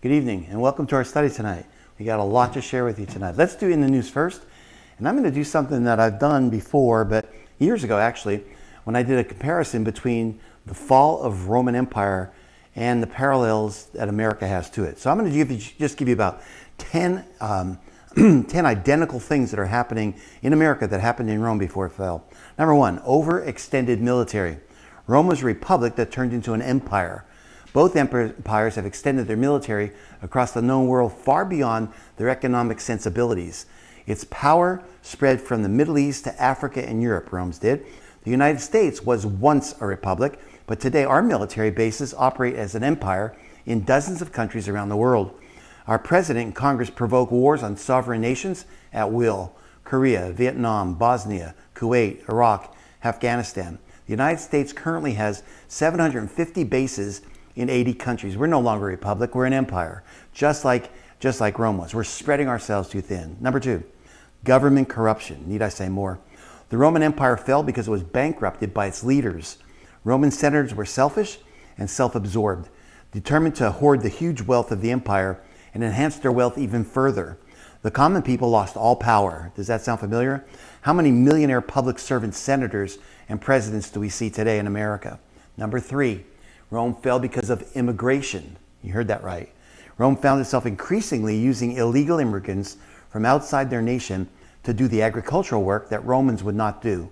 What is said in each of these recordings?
Good evening and welcome to our study tonight. We got a lot to share with you tonight. Let's do in the news first. And I'm going to do something that I've done before, but years ago actually, when I did a comparison between the fall of Roman Empire and the parallels that America has to it. So I'm going to just give you about 10 identical things that are happening in America that happened in Rome before it fell. Number one, overextended military. Rome was a republic that turned into an empire. Both empires have extended their military across the known world far beyond their economic sensibilities. Its power spread from the Middle East to Africa and Europe, Rome's did. The United States was once a republic, but today our military bases operate as an empire in dozens of countries around the world. Our president and Congress provoke wars on sovereign nations at will. Korea, Vietnam, Bosnia, Kuwait, Iraq, Afghanistan. The United States currently has 750 bases in 80 countries. We're no longer a republic, we're an empire, just like Rome was. We're spreading ourselves too thin. Number two, government corruption. Need I say more? The Roman Empire fell because it was bankrupted by its leaders. Roman senators were selfish and self-absorbed, determined to hoard the huge wealth of the empire and enhance their wealth even further. The common people lost all power. Does that sound familiar? How many millionaire public servants, senators, and presidents do we see today in America? Number three, Rome fell because of immigration. You heard that right. Rome found itself increasingly using illegal immigrants from outside their nation to do the agricultural work that Romans would not do.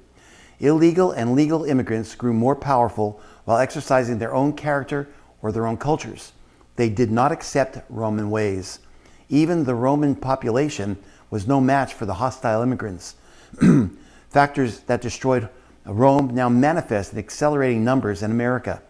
Illegal and legal immigrants grew more powerful while exercising their own character or their own cultures. They did not accept Roman ways. Even the Roman population was no match for the hostile immigrants. Factors that destroyed Rome now manifest in accelerating numbers in America.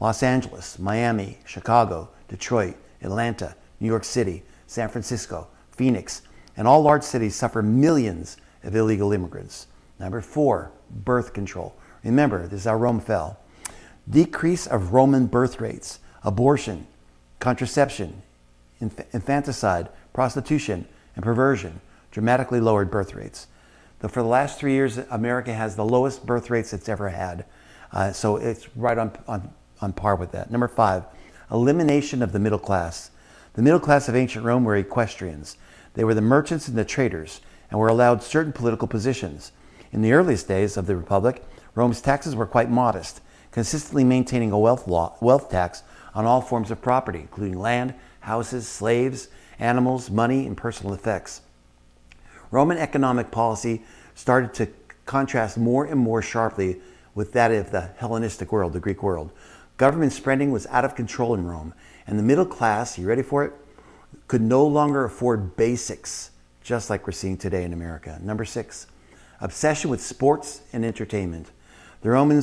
Los Angeles, Miami, Chicago, Detroit, Atlanta, New York City, San Francisco, Phoenix, and all large cities suffer millions of illegal immigrants. Number four, birth control. Remember, this is how Rome fell. Decrease of Roman birth rates, abortion, contraception, infanticide, prostitution, and perversion dramatically lowered birth rates. For the last 3 years, America has the lowest birth rates it's ever had. So it's right on par with that. Number five, elimination of the middle class. The middle class of ancient Rome were equestrians. They were the merchants and the traders and were allowed certain political positions. In the earliest days of the Republic, Rome's taxes were quite modest, consistently maintaining a wealth tax on all forms of property, including land, houses, slaves, animals, money, and personal effects. Roman economic policy started to contrast more and more sharply with that of the Hellenistic world, the Greek world. Government spending was out of control in Rome, and the middle class, you ready for it, could no longer afford basics, just like we're seeing today in America. Number six, obsession with sports and entertainment. The Roman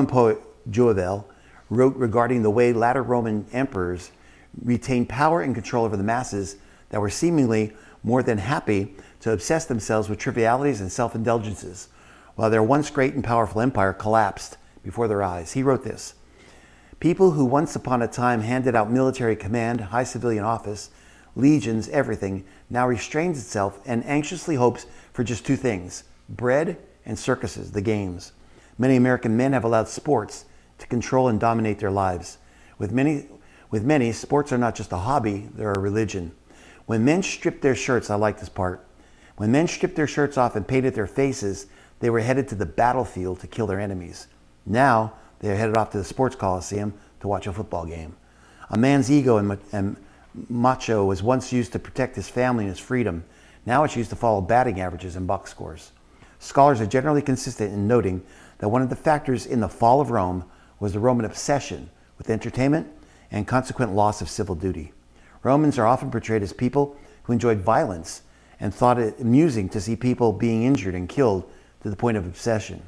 poet Correll wrote regarding the way latter Roman emperors retained power and control over the masses that were seemingly more than happy to obsess themselves with trivialities and self-indulgences, while their once great and powerful empire collapsed before their eyes. He wrote this: people who once upon a time handed out military command, high civilian office, legions, everything, now restrains itself and anxiously hopes for just two things: bread and circuses, the games. Many American men have allowed sports to control and dominate their lives. With many, sports are not just a hobby, they're a religion. When men stripped their shirts, I like this part, when men stripped their shirts off and painted their faces, they were headed to the battlefield to kill their enemies. Now, they are headed off to the sports coliseum to watch a football game. A man's ego and macho was once used to protect his family and his freedom. Now it's used to follow batting averages and box scores. Scholars are generally consistent in noting that one of the factors in the fall of Rome was the Roman obsession with entertainment and consequent loss of civil duty. Romans are often portrayed as people who enjoyed violence and thought it amusing to see people being injured and killed to the point of obsession.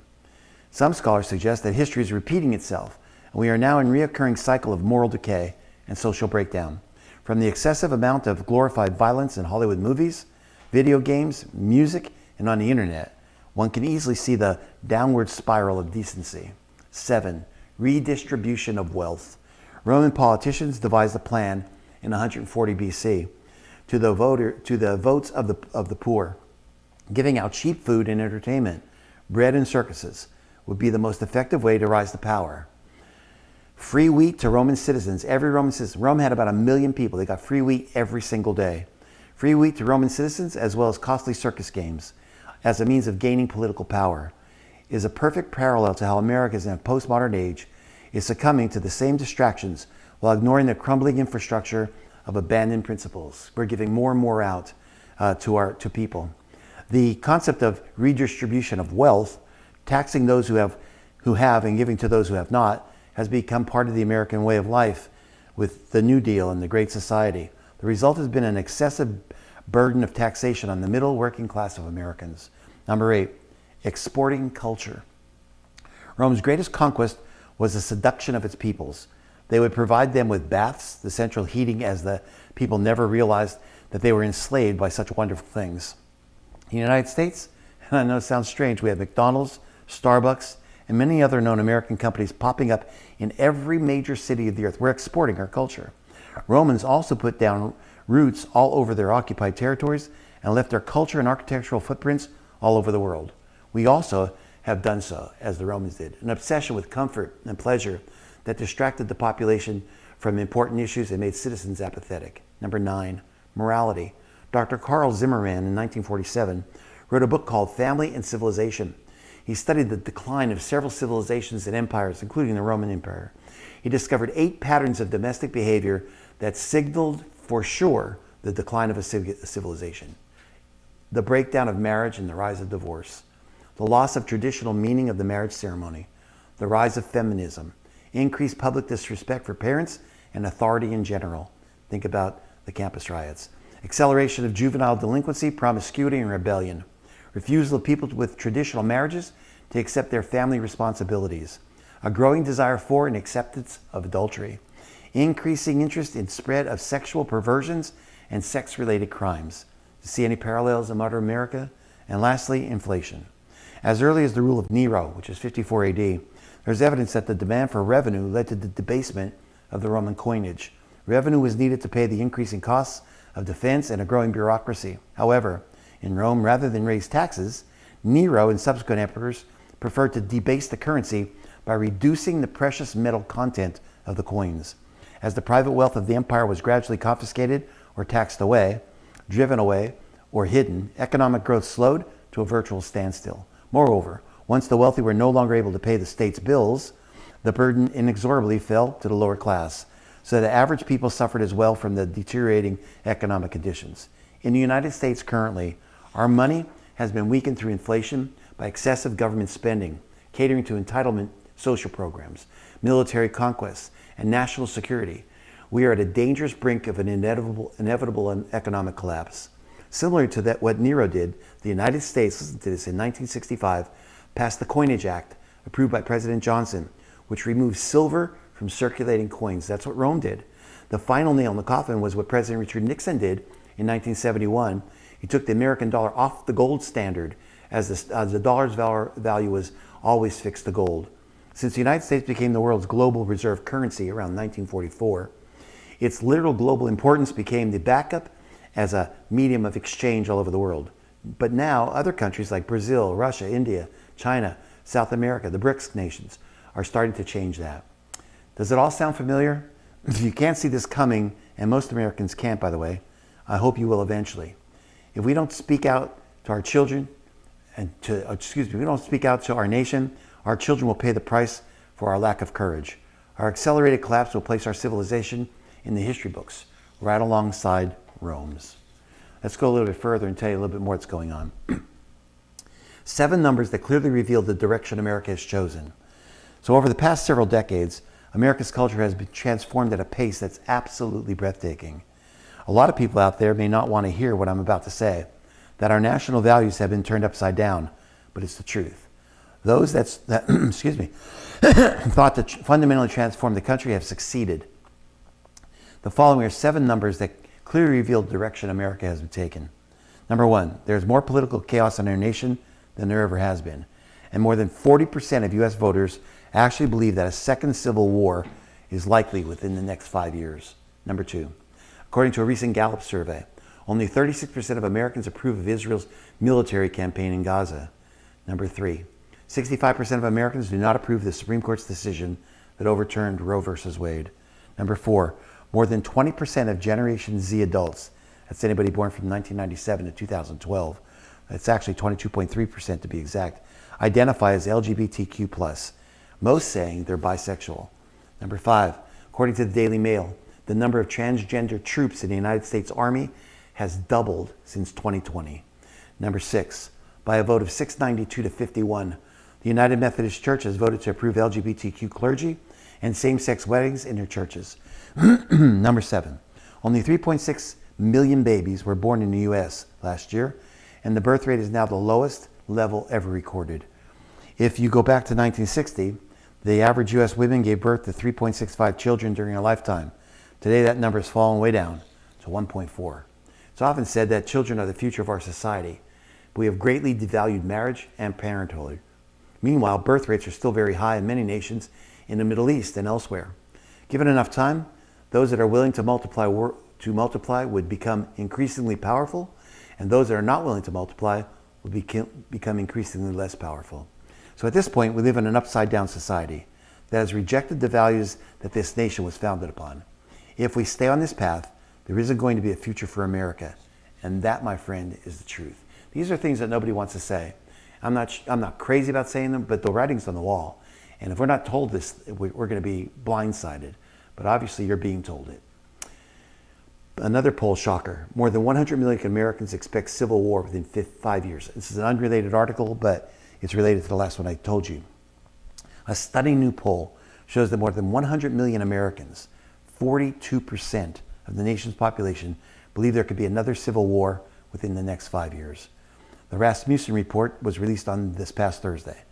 Some scholars suggest that history is repeating itself, and we are now in a reoccurring cycle of moral decay and social breakdown. From the excessive amount of glorified violence in Hollywood movies, video games, music, and on the internet, one can easily see the downward spiral of decency. 7. Redistribution of wealth. Roman politicians devised a plan in 140 BC to the votes of the poor. Giving out cheap food and entertainment, bread and circuses, would be the most effective way to rise to power. Free wheat to Roman citizens. Every Roman citizen. Rome had about 1 million people. They got free wheat every single day. Free wheat to Roman citizens, as well as costly circus games as a means of gaining political power, is a perfect parallel to how America in a postmodern age is succumbing to the same distractions while ignoring the crumbling infrastructure of abandoned principles. We're giving more and more out to people. The concept of redistribution of wealth, taxing those who have and giving to those who have not, has become part of the American way of life with the New Deal and the Great Society. The result has been an excessive burden of taxation on the middle working class of Americans. Number 8, exporting culture. Rome's greatest conquest was the seduction of its peoples. They would provide them with baths, the central heating, as the people never realized that they were enslaved by such wonderful things. In the United States, and I know it sounds strange, we have McDonald's, Starbucks, and many other known American companies popping up in every major city of the earth. We're exporting our culture. Romans also put down roots all over their occupied territories and left their culture and architectural footprints all over the world. We also have done so, as the Romans did. An obsession with comfort and pleasure that distracted the population from important issues and made citizens apathetic. Number 9, morality. Dr. Carl Zimmerman in 1947 wrote a book called Family and Civilization. He studied the decline of several civilizations and empires, including the Roman Empire. He discovered 8 patterns of domestic behavior that signaled for sure the decline of a civilization. The breakdown of marriage and the rise of divorce. The loss of traditional meaning of the marriage ceremony. The rise of feminism. Increased public disrespect for parents and authority in general. Think about the campus riots. Acceleration of juvenile delinquency, promiscuity, and rebellion. Refusal of people with traditional marriages to accept their family responsibilities. A growing desire for and acceptance of adultery. Increasing interest in spread of sexual perversions and sex-related crimes. Do you see any parallels in modern America? And lastly, inflation. As early as the rule of Nero, which is 54 AD, there's evidence that the demand for revenue led to the debasement of the Roman coinage. Revenue was needed to pay the increasing costs of defense and a growing bureaucracy. However, in Rome, rather than raise taxes, Nero and subsequent emperors preferred to debase the currency by reducing the precious metal content of the coins. As the private wealth of the empire was gradually confiscated or taxed away, driven away, or hidden, economic growth slowed to a virtual standstill. Moreover, once the wealthy were no longer able to pay the state's bills, the burden inexorably fell to the lower class, so that average people suffered as well from the deteriorating economic conditions. In the United States currently, our money has been weakened through inflation by excessive government spending, catering to entitlement social programs, military conquests, and national security. We are at a dangerous brink of an inevitable economic collapse. Similar to that, what Nero did, the United States, listen to this, in 1965, passed the Coinage Act, approved by President Johnson, which removed silver from circulating coins. That's what Rome did. The final nail in the coffin was what President Richard Nixon did in 1971. He took the American dollar off the gold standard as the dollar's value was always fixed to gold. Since the United States became the world's global reserve currency around 1944, its literal global importance became the backup as a medium of exchange all over the world. But now other countries like Brazil, Russia, India, China, South America, the BRICS nations are starting to change that. Does it all sound familiar? If you can't see this coming, and most Americans can't, by the way, I hope you will eventually. If we don't speak out to our children, we don't speak out to our nation, our children will pay the price for our lack of courage. Our accelerated collapse will place our civilization in the history books, right alongside Rome's. Let's go a little bit further and tell you a little bit more what's going on. 7 numbers that clearly reveal the direction America has chosen. So over the past several decades, America's culture has been transformed at a pace that's absolutely breathtaking. A lot of people out there may not want to hear what I'm about to say, that our national values have been turned upside down, but it's the truth. Those that thought to fundamentally transform the country have succeeded. The following are 7 numbers that clearly reveal the direction America has been taken. Number 1, there's more political chaos in our nation than there ever has been. And more than 40% of U.S. voters actually believe that a second civil war is likely within the next 5 years. Number 2, according to a recent Gallup survey, only 36% of Americans approve of Israel's military campaign in Gaza. Number 3, 65% of Americans do not approve of the Supreme Court's decision that overturned Roe versus Wade. Number 4, more than 20% of Generation Z adults, that's anybody born from 1997 to 2012, it's actually 22.3% to be exact, identify as LGBTQ+, most saying they're bisexual. Number 5, according to the Daily Mail, the number of transgender troops in the United States Army has doubled since 2020. Number 6, by a vote of 692 to 51, the United Methodist Church has voted to approve LGBTQ clergy and same-sex weddings in their churches. Number 7, only 3.6 million babies were born in the U.S. last year, and the birth rate is now the lowest level ever recorded. If you go back to 1960, the average U.S. women gave birth to 3.65 children during a lifetime. Today, that number has fallen way down to 1.4. It's often said that children are the future of our society, but we have greatly devalued marriage and parenthood. Meanwhile, birth rates are still very high in many nations in the Middle East and elsewhere. Given enough time, those that are willing to multiply would become increasingly powerful, and those that are not willing to multiply will become increasingly less powerful. So at this point, we live in an upside-down society that has rejected the values that this nation was founded upon. If we stay on this path, there isn't going to be a future for America. And that, my friend, is the truth. These are things that nobody wants to say. I'm not crazy about saying them, but the writing's on the wall. And if we're not told this, we're going to be blindsided. But obviously, you're being told it. Another poll shocker. More than 100 million Americans expect civil war within 5 years. This is an unrelated article, but it's related to the last one I told you. A stunning new poll shows that more than 100 million Americans, 42% of the nation's population, believe there could be another civil war within the next 5 years. The Rasmussen report was released on this past Thursday.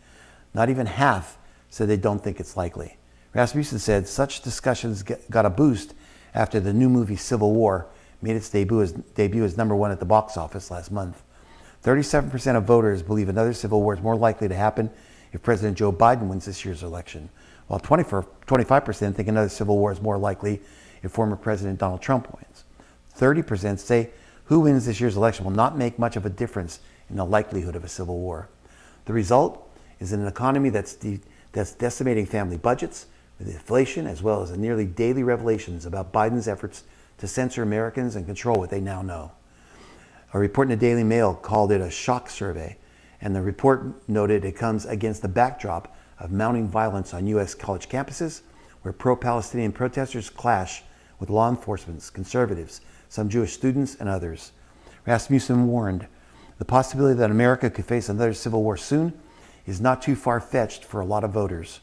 Not even half said they don't think it's likely. Rasmussen said such discussions got a boost after the new movie Civil War made its debut as #1 at the box office last month. 37% of voters believe another civil war is more likely to happen if President Joe Biden wins this year's election, while 25% think another civil war is more likely if former President Donald Trump wins. 30% say who wins this year's election will not make much of a difference in the likelihood of a civil war. The result is an economy that's decimating family budgets, with inflation as well as the nearly daily revelations about Biden's efforts to censor Americans and control what they now know. A report in the Daily Mail called it a shock survey, and the report noted it comes against the backdrop of mounting violence on U.S. college campuses, where pro-Palestinian protesters clash with law enforcement, conservatives, some Jewish students, and others. Rasmussen warned, the possibility that America could face another civil war soon is not too far-fetched for a lot of voters.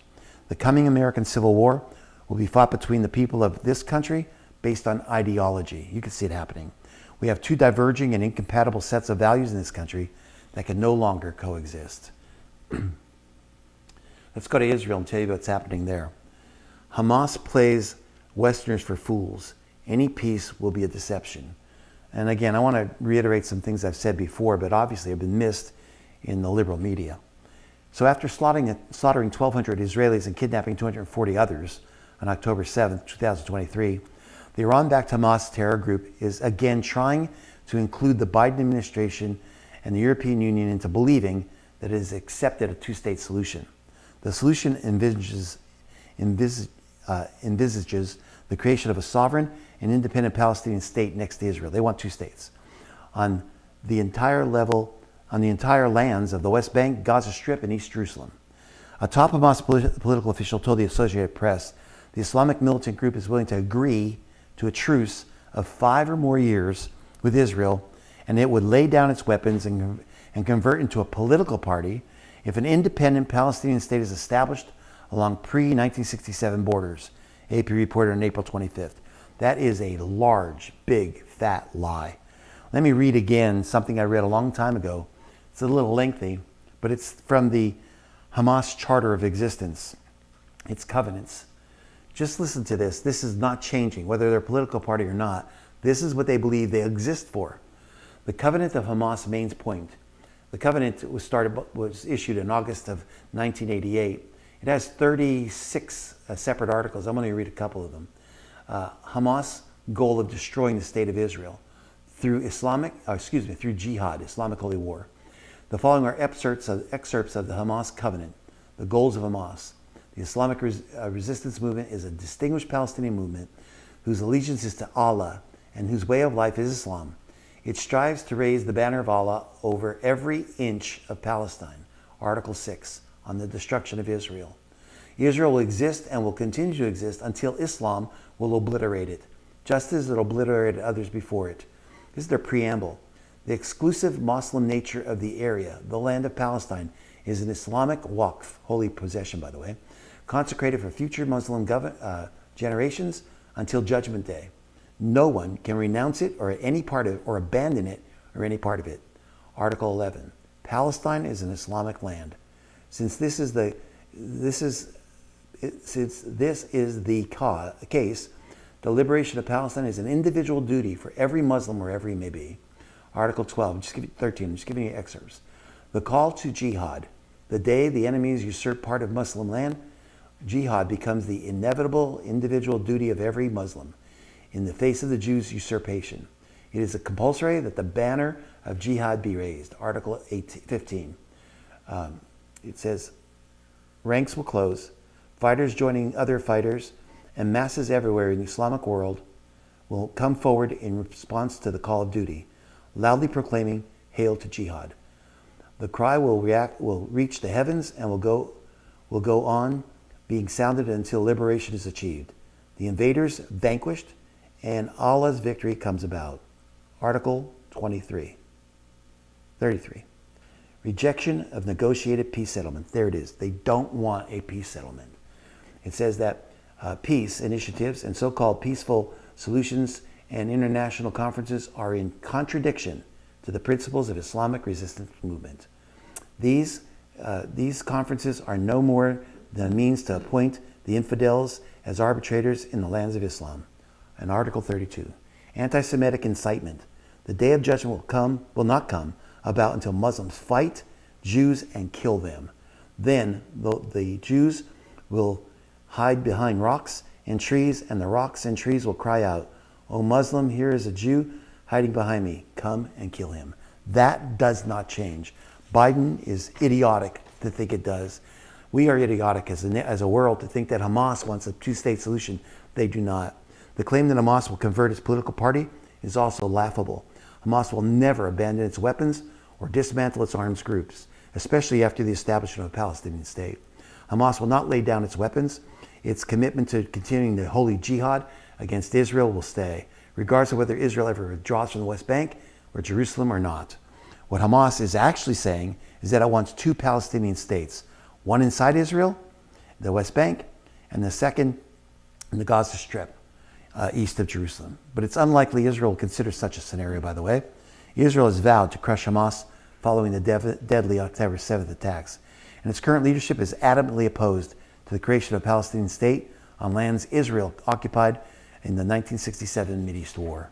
The coming American Civil War will be fought between the people of this country based on ideology. You can see it happening. We have two diverging and incompatible sets of values in this country that can no longer coexist. Let's go to Israel and tell you what's happening there. Hamas plays Westerners for fools. Any peace will be a deception. And again, I want to reiterate some things I've said before, but obviously have been missed in the liberal media. So after slaughtering 1,200 Israelis and kidnapping 240 others on October 7th, 2023, the Iran-backed Hamas terror group is again trying to include the Biden administration and the European Union into believing that it has accepted a two-state solution. The solution envisages the creation of a sovereign and independent Palestinian state next to Israel. They want two states on the entire lands of the West Bank, Gaza Strip, and East Jerusalem. A top Hamas political official told the Associated Press the Islamic militant group is willing to agree to a truce of 5 or more years with Israel, and it would lay down its weapons and convert into a political party if an independent Palestinian state is established along pre-1967 borders, AP reported on April 25th. That is a large, big, fat lie. Let me read again something I read a long time ago. It's a little lengthy, but it's from the Hamas Charter of Existence, its covenants. Just listen to this. This is not changing, whether they're a political party or not. This is what they believe they exist for. The covenant of Hamas Main's Point. The covenant was issued in August of 1988. It has 36 separate articles. I'm going to read a couple of them. Hamas' goal of destroying the state of Israel through jihad, Islamic holy war. The following are excerpts of the Hamas covenant, the goals of Hamas. The Islamic resistance movement is a distinguished Palestinian movement whose allegiance is to Allah and whose way of life is Islam. It strives to raise the banner of Allah over every inch of Palestine. Article 6, on the destruction of Israel. Israel will exist and will continue to exist until Islam will obliterate it, just as it obliterated others before it. This is their preamble. The exclusive Muslim nature of the area, the land of Palestine, is an Islamic waqf, holy possession by the way, consecrated for future Muslim generations until Judgment Day. No one can renounce it or any part of it, or abandon it or any part of it. Article 11. Palestine is an Islamic land. Since this is the case, the liberation of Palestine is an individual duty for every Muslim wherever he may be. Article 12, just give you 13, I'm just giving you excerpts. The call to jihad. The day the enemies usurp part of Muslim land, jihad becomes the inevitable individual duty of every Muslim in the face of the Jews' usurpation. It is compulsory that the banner of jihad be raised. Article 15. It says, ranks will close, fighters joining other fighters, and masses everywhere in the Islamic world will come forward in response to the call of duty, loudly proclaiming, "Hail to jihad." The cry will reach the heavens and will go on being sounded until liberation is achieved, the invaders vanquished, and Allah's victory comes about. Article 33. Rejection of negotiated peace settlement. There it is. They don't want a peace settlement. It says that peace initiatives and so-called peaceful solutions and international conferences are in contradiction to the principles of Islamic resistance movement. These conferences are no more than a means to appoint the infidels as arbitrators in the lands of Islam. And Article 32, anti-Semitic incitement. The day of judgment will not come about until Muslims fight Jews and kill them. Then the Jews will hide behind rocks and trees, and the rocks and trees will cry out, "O Muslim, here is a Jew hiding behind me. Come and kill him." That does not change. Biden is idiotic to think it does. We are idiotic as a world to think that Hamas wants a two-state solution. They do not. The claim that Hamas will convert its political party is also laughable. Hamas will never abandon its weapons or dismantle its arms groups, especially after the establishment of a Palestinian state. Hamas will not lay down its weapons. Its commitment to continuing the holy jihad against Israel will stay, regardless of whether Israel ever withdraws from the West Bank or Jerusalem or not. What Hamas is actually saying is that it wants two Palestinian states, one inside Israel, the West Bank, and the second in the Gaza Strip, east of Jerusalem. But it's unlikely Israel will consider such a scenario, by the way. Israel has vowed to crush Hamas following the deadly October 7th attacks, and its current leadership is adamantly opposed to the creation of a Palestinian state on lands Israel occupied in the 1967 Mideast War.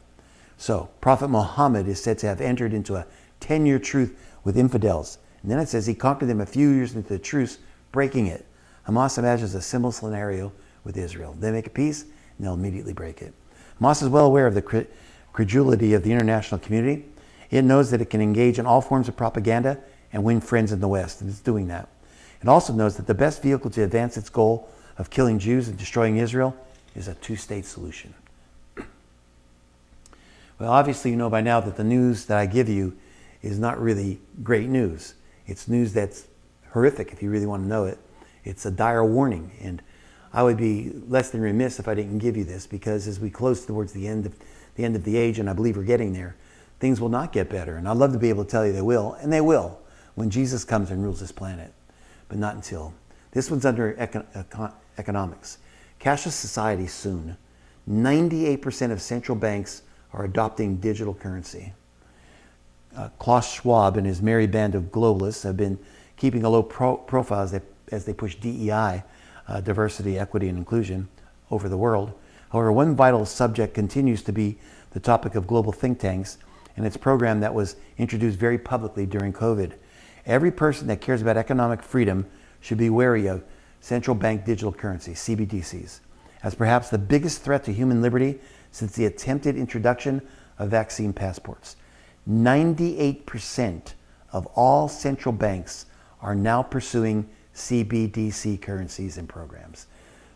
So, Prophet Muhammad is said to have entered into a 10-year truce with infidels. And then it says he conquered them a few years into the truce, breaking it. Hamas imagines a similar scenario with Israel. They make a peace, and they'll immediately break it. Hamas is well aware of the credulity of the international community. It knows that it can engage in all forms of propaganda and win friends in the West, and it's doing that. It also knows that the best vehicle to advance its goal of killing Jews and destroying Israel is a two-state solution. Well, obviously you know by now that the news that I give you is not really great news. It's news that's horrific if you really want to know it. It's a dire warning, and I would be less than remiss if I didn't give you this, because as we close towards the end of the age, and I believe we're getting there, things will not get better. And I'd love to be able to tell you they will, and they will, when Jesus comes and rules this planet, but not until. This one's under economics. Cashless society soon. 98% of central banks are adopting digital currency. Klaus Schwab and his merry band of globalists have been keeping a low profile as they push DEI, diversity, equity, and inclusion, over the world. However, one vital subject continues to be the topic of global think tanks and its program that was introduced very publicly during COVID. Every person that cares about economic freedom should be wary of central bank digital currency, CBDCs, as perhaps the biggest threat to human liberty since the attempted introduction of vaccine passports. 98% of all central banks are now pursuing CBDC currencies and programs.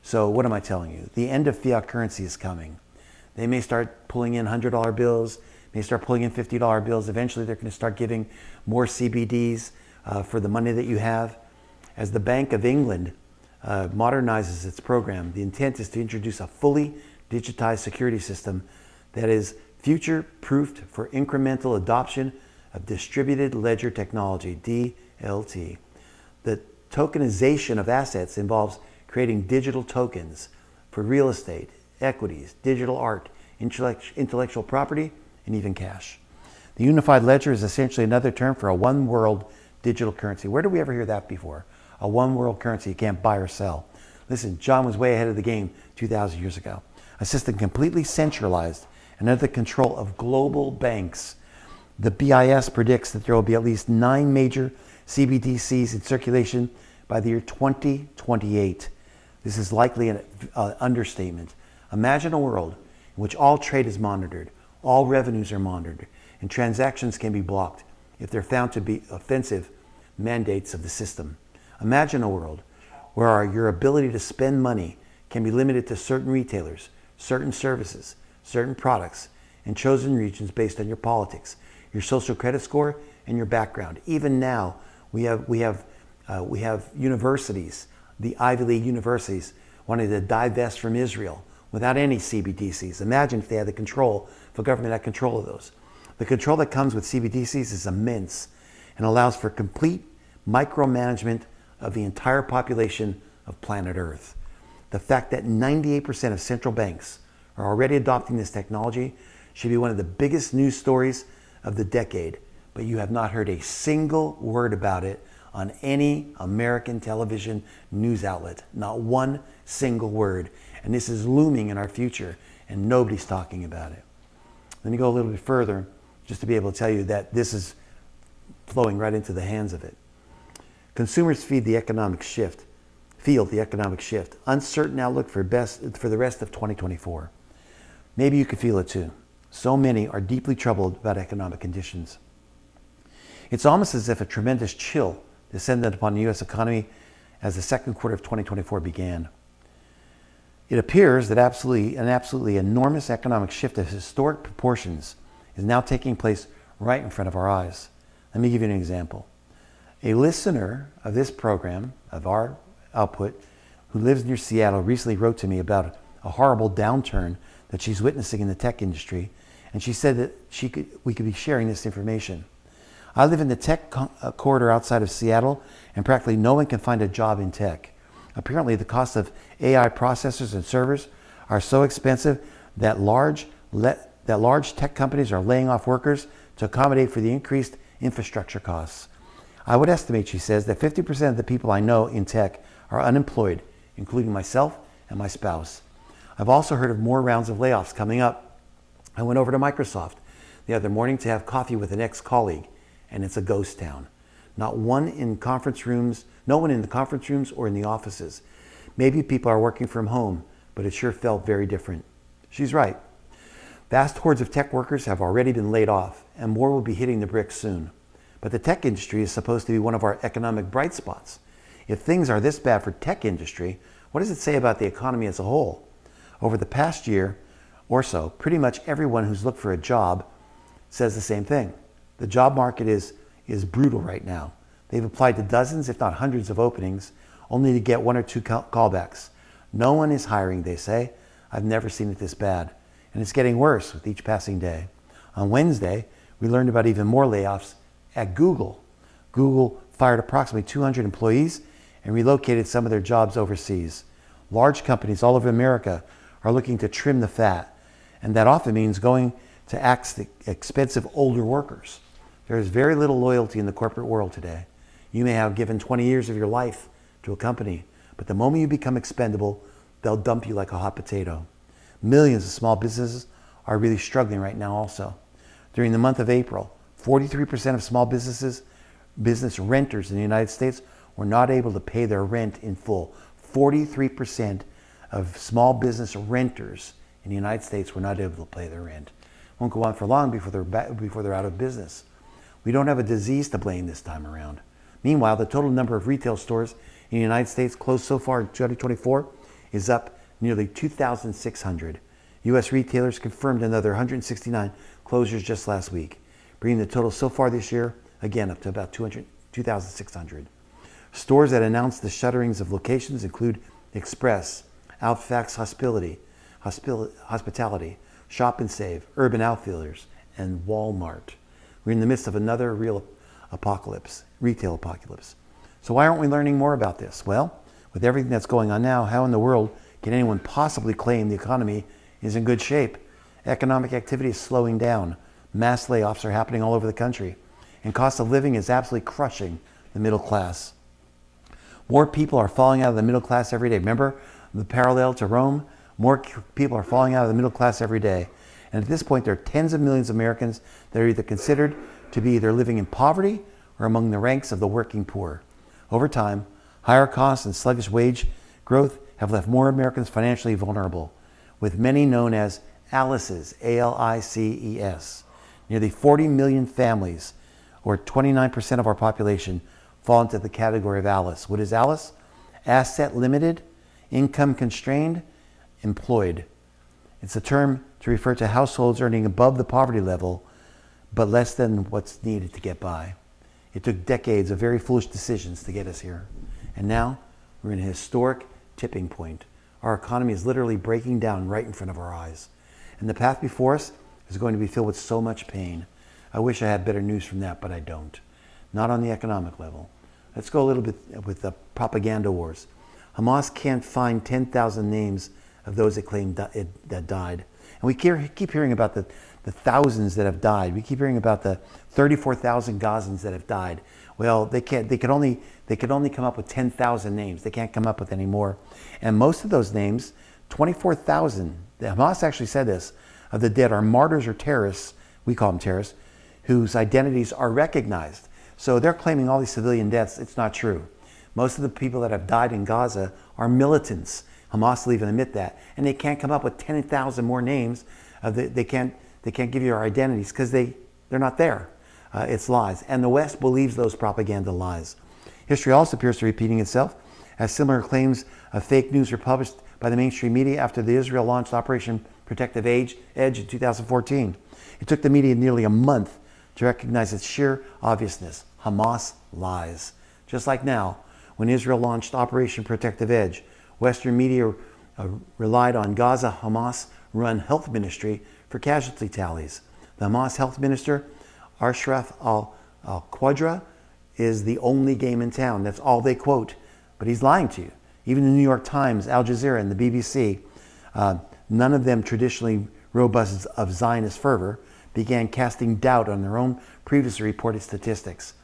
So what am I telling you? The end of fiat currency is coming. They may start pulling in $100 bills, may start pulling in $50 bills. Eventually they're going to start giving more CBDs for the money that you have. As the Bank of England modernizes its program, the intent is to introduce a fully digitized security system that is future-proofed for incremental adoption of distributed ledger technology, DLT. The tokenization of assets involves creating digital tokens for real estate, equities, digital art, intellectual property, and even cash. The unified ledger is essentially another term for a one world digital currency. Where did we ever hear that before? A one world currency you can't buy or sell. Listen, John was way ahead of the game 2,000 years ago. A system completely centralized and under the control of global banks. The BIS predicts that there will be at least 9 major CBDCs in circulation by the year 2028. This is likely an understatement. Imagine a world in which all trade is monitored, all revenues are monitored, and transactions can be blocked if they're found to be offensive mandates of the system. Imagine a world where your ability to spend money can be limited to certain retailers, certain services, certain products, and chosen regions based on your politics, your social credit score, and your background. Even now, we have universities, the Ivy League universities, wanting to divest from Israel without any CBDCs. Imagine if they had the control, if a government had control of those. The control that comes with CBDCs is immense and allows for complete micromanagement of the entire population of planet Earth. The fact that 98% of central banks are already adopting this technology should be one of the biggest news stories of the decade, but you have not heard a single word about it on any American television news outlet. Not one single word. And this is looming in our future, and nobody's talking about it. Let me go a little bit further, just to be able to tell you that this is flowing right into the hands of it. Consumers feel the economic shift. Uncertain outlook for the rest of 2024. Maybe you could feel it too. So many are deeply troubled about economic conditions. It's almost as if a tremendous chill descended upon the U.S. economy as the second quarter of 2024 began. It appears that an absolutely enormous economic shift of historic proportions is now taking place right in front of our eyes. Let me give you an example. A listener of this program, of our output, who lives near Seattle, recently wrote to me about a horrible downturn that she's witnessing in the tech industry, and she said that we could be sharing this information. I live in the tech corridor outside of Seattle, and practically no one can find a job in tech. Apparently, the cost of AI processors and servers are so expensive that large tech companies are laying off workers to accommodate for the increased infrastructure costs. I would estimate, she says, that 50% of the people I know in tech are unemployed, including myself and my spouse. I've also heard of more rounds of layoffs coming up. I went over to Microsoft the other morning to have coffee with an ex-colleague, and it's a ghost town. No one in the conference rooms or in the offices. Maybe people are working from home, but it sure felt very different. She's right. Vast hordes of tech workers have already been laid off, and more will be hitting the bricks soon. But the tech industry is supposed to be one of our economic bright spots. If things are this bad for tech industry, what does it say about the economy as a whole? Over the past year or so, pretty much everyone who's looked for a job says the same thing. The job market is brutal right now. They've applied to dozens, if not hundreds of openings, only to get 1 or 2 callbacks. No one is hiring, they say. I've never seen it this bad. And it's getting worse with each passing day. On Wednesday, we learned about even more layoffs at Google. Google fired approximately 200 employees and relocated some of their jobs overseas. Large companies all over America are looking to trim the fat, and that often means going to axe the expensive older workers. There is very little loyalty in the corporate world today. You may have given 20 years of your life to a company, but the moment you become expendable, they'll dump you like a hot potato. Millions of small businesses are really struggling right now also. During the month of April, 43% of small business renters in the United States were not able to pay their rent in full. 43% of small business renters in the United States were not able to pay their rent. Won't go on for long before they're out of business. We don't have a disease to blame this time around. Meanwhile, the total number of retail stores in the United States closed so far in 2024 is up nearly 2,600. U.S. retailers confirmed another 169 closures just last week, bringing the total so far this year, again, up to about 2,600. Stores that announced the shutterings of locations include Express, Outback Hospitality, Shop and Save, Urban Outfitters, and Walmart. We're in the midst of another real retail apocalypse. So why aren't we learning more about this? Well, with everything that's going on now, how in the world can anyone possibly claim the economy is in good shape? Economic activity is slowing down. Mass layoffs are happening all over the country. And cost of living is absolutely crushing the middle class. More people are falling out of the middle class every day. Remember the parallel to Rome? More people are falling out of the middle class every day. And at this point, there are tens of millions of Americans that are either considered to be either living in poverty or among the ranks of the working poor. Over time, higher costs and sluggish wage growth have left more Americans financially vulnerable, with many known as ALICEs, ALICES. Nearly 40 million families, or 29% of our population, fall into the category of ALICE. What is ALICE? Asset limited, income constrained, employed. It's a term to refer to households earning above the poverty level, but less than what's needed to get by. It took decades of very foolish decisions to get us here. And now we're in a historic tipping point. Our economy is literally breaking down right in front of our eyes. And the path before us is going to be filled with so much pain. I wish I had better news from that, but I don't. Not on the economic level. Let's go a little bit with the propaganda wars. Hamas can't find 10,000 names of those that claim that died. And we keep hearing about the thousands that have died. We keep hearing about the 34,000 Gazans that have died. Well, they could only come up with 10,000 names. They can't come up with any more. And most of those names, 24,000, Hamas actually said this, of the dead are martyrs or terrorists, we call them terrorists, whose identities are recognized. So they're claiming all these civilian deaths. It's not true. Most of the people that have died in Gaza are militants. Hamas will even admit that. And they can't come up with 10,000 more names. They can't give you our identities because they're not there. It's lies. And the West believes those propaganda lies. History also appears to be repeating itself, as similar claims of fake news were published by the mainstream media after the Israel launched Operation Protective Edge in 2014. It took the media nearly a month to recognize its sheer obviousness. Hamas lies. Just like now, when Israel launched Operation Protective Edge, Western media relied on Gaza Hamas-run health ministry for casualty tallies. The Hamas health minister, Ashraf al-Qudra, is the only game in town. That's all they quote. But he's lying to you. Even the New York Times, Al Jazeera, and the BBC, none of them traditionally robust of Zionist fervor, began casting doubt on their own previously reported statistics.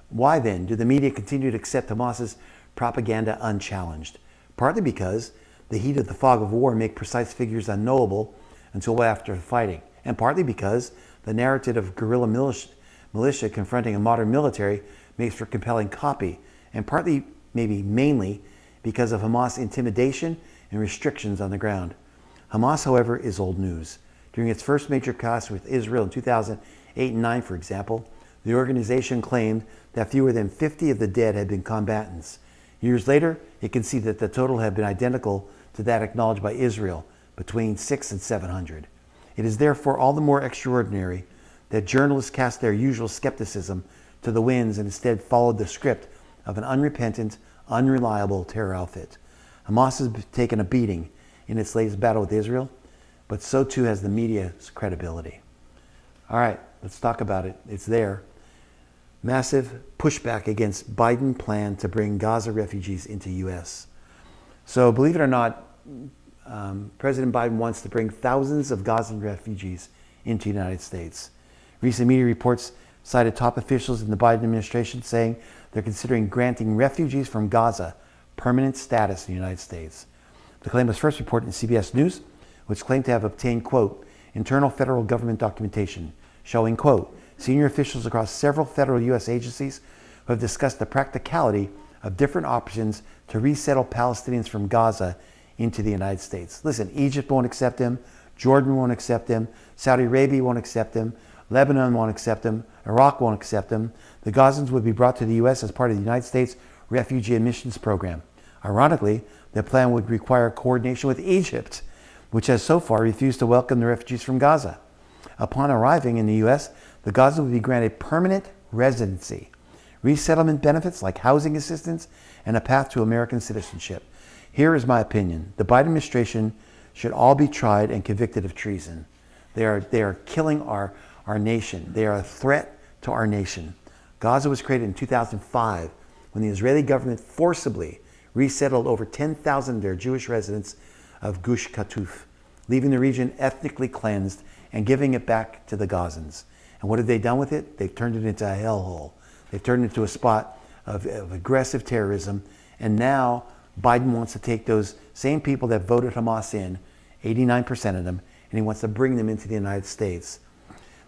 Why then do the media continue to accept Hamas's propaganda unchallenged? Partly because the heat of the fog of war make precise figures unknowable until after the fighting, and partly because the narrative of guerrilla militia confronting a modern military makes for compelling copy, and partly, maybe mainly, because of Hamas intimidation and restrictions on the ground. Hamas, however, is old news. During its first major clash with Israel in 2008 and 9, for example, the organization claimed that fewer than 50 of the dead had been combatants. Years later, it conceded that the total had been identical to that acknowledged by Israel, between 600 and 700. It is therefore all the more extraordinary that journalists cast their usual skepticism to the winds and instead followed the script of an unrepentant, unreliable terror outfit. Hamas has taken a beating in its latest battle with Israel, but so too has the media's credibility. All right, let's talk about it. It's there. Massive pushback against Biden's plan to bring Gaza refugees into U.S. So believe it or not, President Biden wants to bring thousands of Gazan refugees into the United States. Recent media reports cited top officials in the Biden administration saying they're considering granting refugees from Gaza permanent status in the United States. The claim was first reported in CBS News, which claimed to have obtained, quote, internal federal government documentation showing, quote, senior officials across several federal U.S. agencies who have discussed the practicality of different options to resettle Palestinians from Gaza into the United States. Listen, Egypt won't accept them, Jordan won't accept them, Saudi Arabia won't accept them, Lebanon won't accept them, Iraq won't accept them. The Gazans would be brought to the U.S. as part of the United States refugee admissions program. Ironically, the plan would require coordination with Egypt, which has so far refused to welcome the refugees from Gaza. Upon arriving in the U.S., the Gazans would be granted permanent residency, resettlement benefits like housing assistance, and a path to American citizenship. Here is my opinion. The Biden administration should all be tried and convicted of treason. They are killing our nation. They are a threat to our nation. Gaza was created in 2005 when the Israeli government forcibly resettled over 10,000 of their Jewish residents of Gush Katuf, leaving the region ethnically cleansed and giving it back to the Gazans. And what have they done with it? They've turned it into a hellhole. They've turned it into a spot of aggressive terrorism. And now Biden wants to take those same people that voted Hamas in, 89% of them, and he wants to bring them into the United States.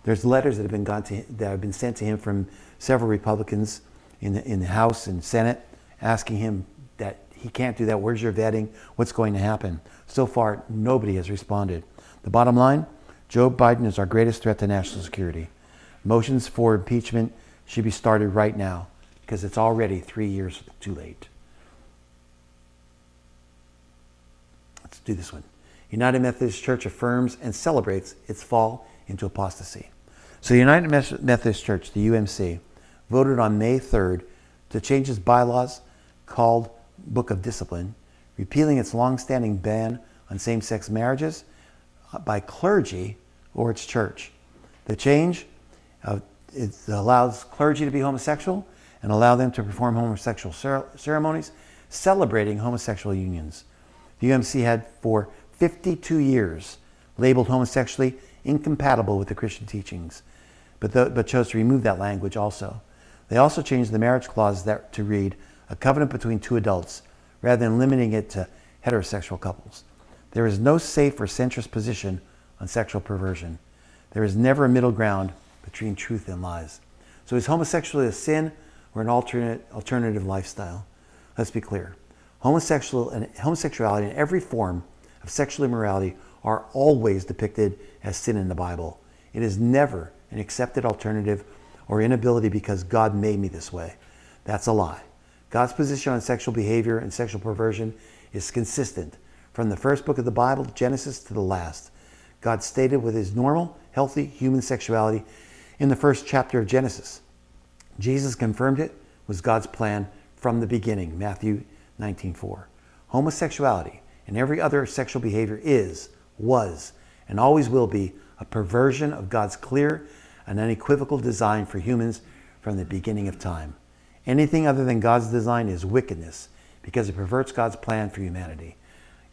There's letters that have been sent to him from several Republicans in the House and Senate asking him that he can't do that. Where's your vetting? What's going to happen? So far, nobody has responded. The bottom line, Joe Biden is our greatest threat to national security. Motions for impeachment should be started right now because it's already 3 years too late. Let's do this one. United Methodist Church affirms and celebrates its fall into apostasy. So the United Methodist Church, the UMC, voted on May 3rd to change its bylaws called Book of Discipline, repealing its long-standing ban on same-sex marriages by clergy or its church. The change it allows clergy to be homosexual and allow them to perform homosexual ceremonies celebrating homosexual unions. The UMC had for 52 years labeled homosexuality incompatible with the Christian teachings, but chose to remove that language also. They also changed the marriage clause to read a covenant between two adults rather than limiting it to heterosexual couples. There is no safe or centrist position on sexual perversion. There is never a middle ground between truth and lies. So is homosexuality a sin or an alternative lifestyle? Let's be clear. Homosexuality and every form of sexual immorality are always depicted as sin in the Bible. It is never an accepted alternative or inability because God made me this way. That's a lie. God's position on sexual behavior and sexual perversion is consistent from the first book of the Bible, Genesis, to the last. God stated with his normal, healthy human sexuality in the first chapter of Genesis. Jesus confirmed it was God's plan from the beginning, Matthew 19:4. Homosexuality and every other sexual behavior was, and always will be a perversion of God's clear and unequivocal design for humans from the beginning of time. Anything other than God's design is wickedness because it perverts God's plan for humanity.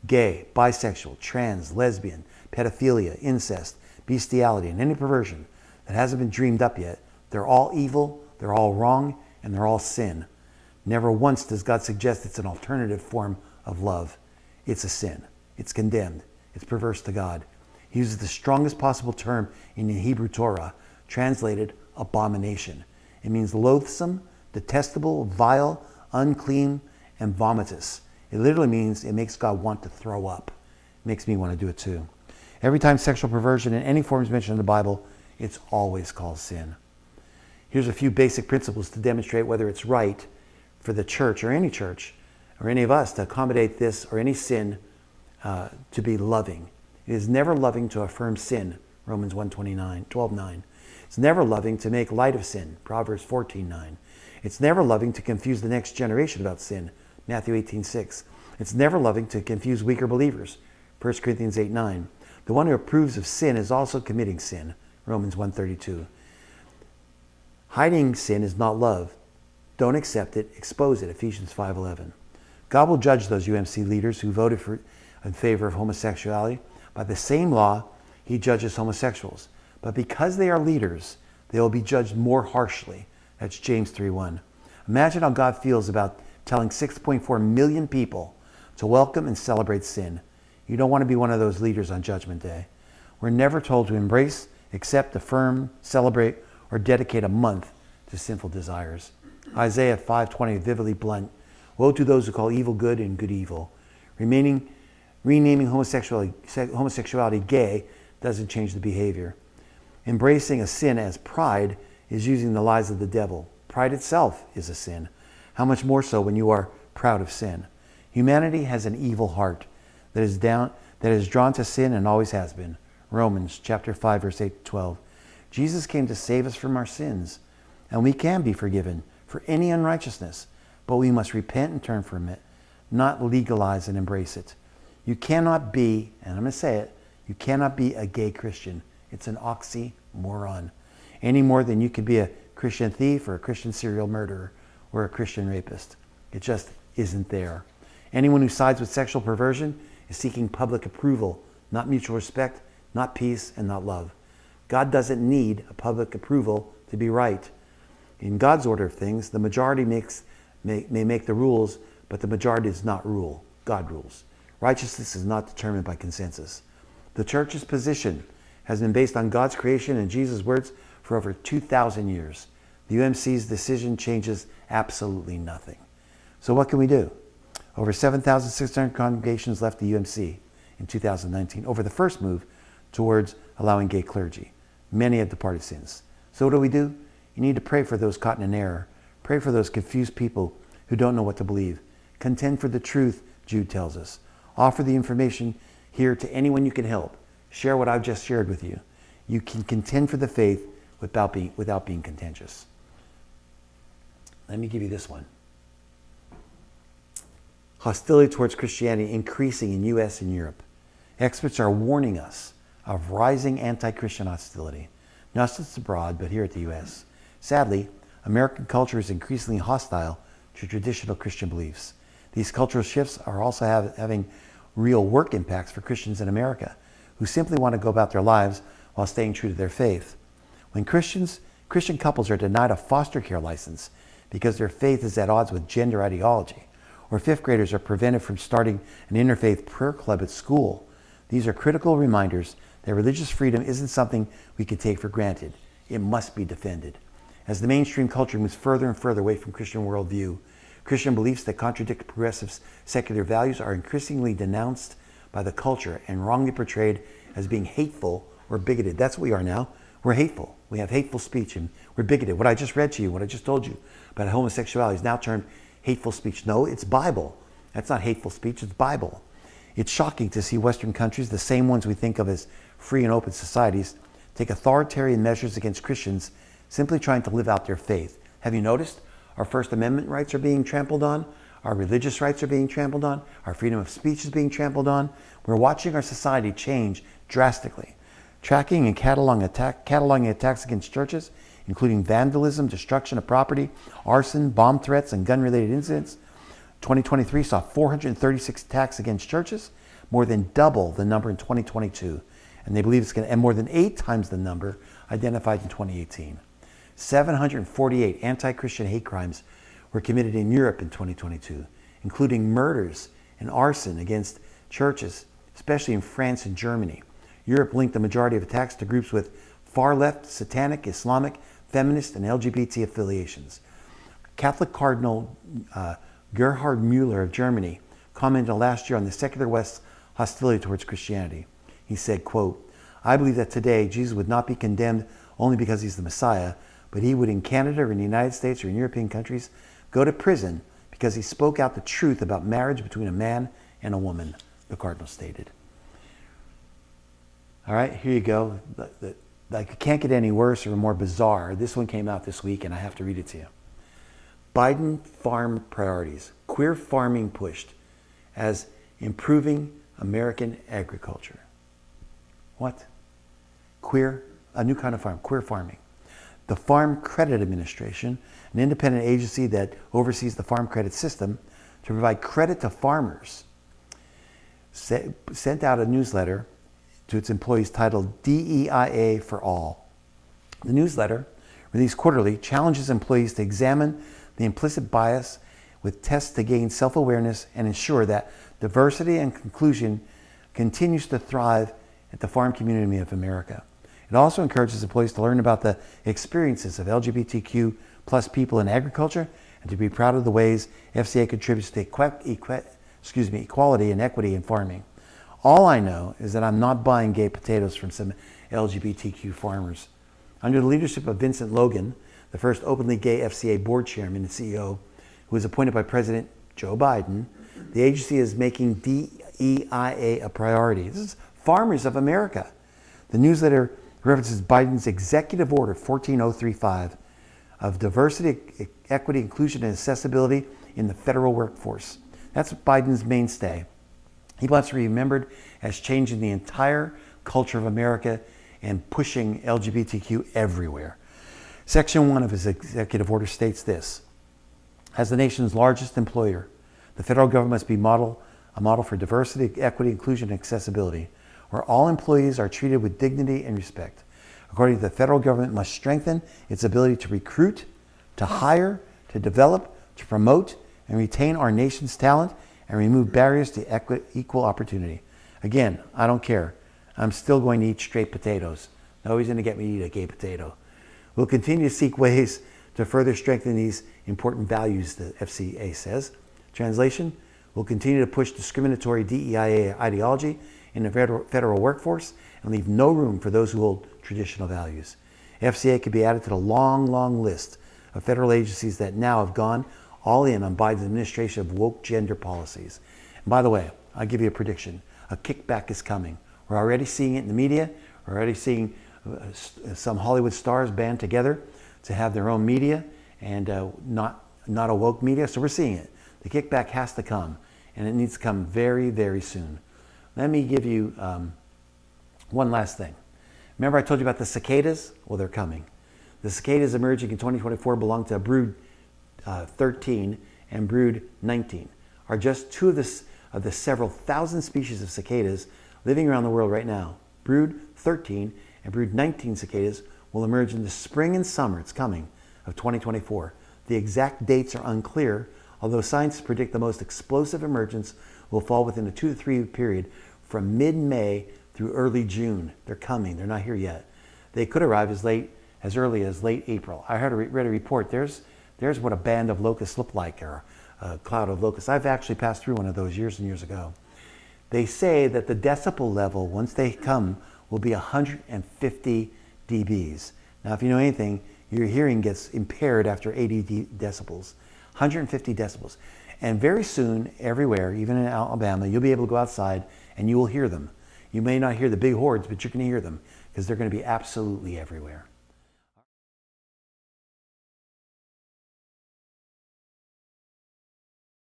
Gay, bisexual, trans, lesbian, pedophilia, incest, bestiality, and any perversion that hasn't been dreamed up yet, they're all evil, they're all wrong, and they're all sin. Never once does God suggest it's an alternative form of love. It's a sin. It's condemned. It's perverse to God. He uses the strongest possible term in the Hebrew Torah, translated abomination. It means loathsome, detestable, vile, unclean, and vomitous. It literally means it makes God want to throw up. It makes me want to do it too. Every time sexual perversion in any form is mentioned in the Bible, it's always called sin. Here's a few basic principles to demonstrate whether it's right for the church or any of us to accommodate this or any sin to be loving. It is never loving to affirm sin, Romans 12:9. It's never loving to make light of sin, Proverbs 14:9. It's never loving to confuse the next generation about sin, Matthew 18:6. It's never loving to confuse weaker believers, 1 Corinthians 8:9. The one who approves of sin is also committing sin, Romans 1:32. Hiding sin is not love. Don't accept it, expose it, Ephesians 5:11. God will judge those UMC leaders who voted in favor of homosexuality. By the same law, he judges homosexuals. But because they are leaders, they will be judged more harshly. That's James 3:1. Imagine how God feels about telling 6.4 million people to welcome and celebrate sin. You don't want to be one of those leaders on Judgment Day. We're never told to embrace, accept, affirm, celebrate, or dedicate a month to sinful desires. Isaiah 5:20, vividly blunt. Woe to those who call evil good and good evil. Renaming homosexuality gay doesn't change the behavior. Embracing a sin as pride is using the lies of the devil. Pride itself is a sin. How much more so when you are proud of sin? Humanity has an evil heart that is drawn to sin and always has been. Romans chapter 5, verse 8 to 12. Jesus came to save us from our sins, and we can be forgiven for any unrighteousness, but we must repent and turn from it, not legalize and embrace it. You cannot be, and I'm going to say it, you cannot be a gay Christian. It's an oxymoron. Any more than you could be a Christian thief or a Christian serial murderer or a Christian rapist. It just isn't there. Anyone who sides with sexual perversion is seeking public approval, not mutual respect, not peace, and not love. God doesn't need a public approval to be right. In God's order of things, the majority may make the rules, but the majority does not rule. God rules. Righteousness is not determined by consensus. The church's position has been based on God's creation and Jesus' words for over 2,000 years. The UMC's decision changes absolutely nothing. So what can we do? Over 7,600 congregations left the UMC in 2019 over the first move towards allowing gay clergy. Many have departed since. So what do? You need to pray for those caught in an error. Pray for those confused people who don't know what to believe. Contend for the truth, Jude tells us. Offer the information here to anyone you can help. Share what I've just shared with you. You can contend for the faith without being contentious. Let me give you this one. Hostility towards Christianity increasing in U.S. and Europe. Experts are warning us of rising anti-Christian hostility, not just abroad, but here at the U.S. Sadly, American culture is increasingly hostile to traditional Christian beliefs. These cultural shifts are also having real work impacts for Christians in America who simply want to go about their lives while staying true to their faith. When Christian couples are denied a foster care license because their faith is at odds with gender ideology, or fifth graders are prevented from starting an interfaith prayer club at school, these are critical reminders that religious freedom isn't something we can take for granted. It must be defended. As the mainstream culture moves further and further away from Christian worldview, Christian beliefs that contradict progressive secular values are increasingly denounced by the culture and wrongly portrayed as being hateful or bigoted. That's what we are now. We're hateful. We have hateful speech and we're bigoted. What I just read to you, what I just told you about homosexuality is now termed hateful speech. No, it's Bible. That's not hateful speech, it's Bible. It's shocking to see Western countries, the same ones we think of as free and open societies, take authoritarian measures against Christians simply trying to live out their faith. Have you noticed? Our First Amendment rights are being trampled on. Our religious rights are being trampled on. Our freedom of speech is being trampled on. We're watching our society change drastically. Tracking and cataloging attacks against churches, including vandalism, destruction of property, arson, bomb threats, and gun-related incidents. 2023 saw 436 attacks against churches, more than double the number in 2022. And they believe it's going to end more than 8 times the number identified in 2018. 748 anti-Christian hate crimes were committed in Europe in 2022, including murders and arson against churches, especially in France and Germany. Europe linked the majority of attacks to groups with far-left, satanic, Islamic, feminist, and LGBT affiliations. Catholic Cardinal Gerhard Müller of Germany commented last year on the secular West's hostility towards Christianity. He said, quote, "I believe that today Jesus would not be condemned only because he's the Messiah, but he would in Canada or in the United States or in European countries go to prison because he spoke out the truth about marriage between a man and a woman," the Cardinal stated. All right, here you go. Like, it can't get any worse or more bizarre. This one came out this week and I have to read it to you. Biden farm priorities. Queer farming pushed as improving American agriculture. What? Queer, a new kind of farm, queer farming. The Farm Credit Administration, an independent agency that oversees the farm credit system to provide credit to farmers, sent out a newsletter to its employees titled DEIA for All. The newsletter, released quarterly, challenges employees to examine the implicit bias with tests to gain self-awareness and ensure that diversity and inclusion continues to thrive at the farm community of America. It also encourages employees to learn about the experiences of LGBTQ plus people in agriculture and to be proud of the ways FCA contributes to equality and equity in farming. All I know is that I'm not buying gay potatoes from some LGBTQ farmers. Under the leadership of Vincent Logan, the first openly gay FCA board chairman and CEO, who was appointed by President Joe Biden, the agency is making DEIA a priority. This is Farmers of America. The newsletter references Biden's Executive Order 14035 of diversity, equity, inclusion, and accessibility in the federal workforce. That's Biden's mainstay. He wants to be remembered as changing the entire culture of America and pushing LGBTQ everywhere. Section 1 of his executive order states this: as the nation's largest employer, the federal government must be a model for diversity, equity, inclusion, and accessibility, where all employees are treated with dignity and respect. According to the federal government must strengthen its ability to recruit, to hire, to develop, to promote, and retain our nation's talent and remove barriers to equal opportunity. Again, I don't care. I'm still going to eat straight potatoes. Nobody's going to get me to eat a gay potato. We'll continue to seek ways to further strengthen these important values, the FCA says. Translation, we'll continue to push discriminatory DEIA ideology in the federal workforce and leave no room for those who hold traditional values. FCA could be added to the long list of federal agencies that now have gone all in on Biden's administration of woke gender policies. And by the way, I'll give you a prediction. A kickback is coming. We're already seeing it in the media. We're already seeing some Hollywood stars band together to have their own media and not a woke media. So we're seeing it. The kickback has to come, and it needs to come very soon. Let me give you one last thing. Remember I told you about the cicadas? Well, they're coming. The cicadas emerging in 2024 belong to Brood 13 and Brood 19, are just two of the several thousand species of cicadas living around the world right now. Brood 13 and Brood 19 cicadas will emerge in the spring and summer, it's coming, of 2024. The exact dates are unclear, although scientists predict the most explosive emergence will fall within a 2 to 3 week period from mid-May through early June. They're coming, they're not here yet. They could arrive as early as late April. I read a report, there's what a band of locusts look like, or a cloud of locusts. I've actually passed through one of those years and years ago. They say that the decibel level, once they come, will be 150 dBs. Now, if you know anything, your hearing gets impaired after 80 decibels. 150 decibels. And very soon, everywhere, even in Alabama, you'll be able to go outside and you will hear them. You may not hear the big hordes, but you're going to hear them because they're going to be absolutely everywhere.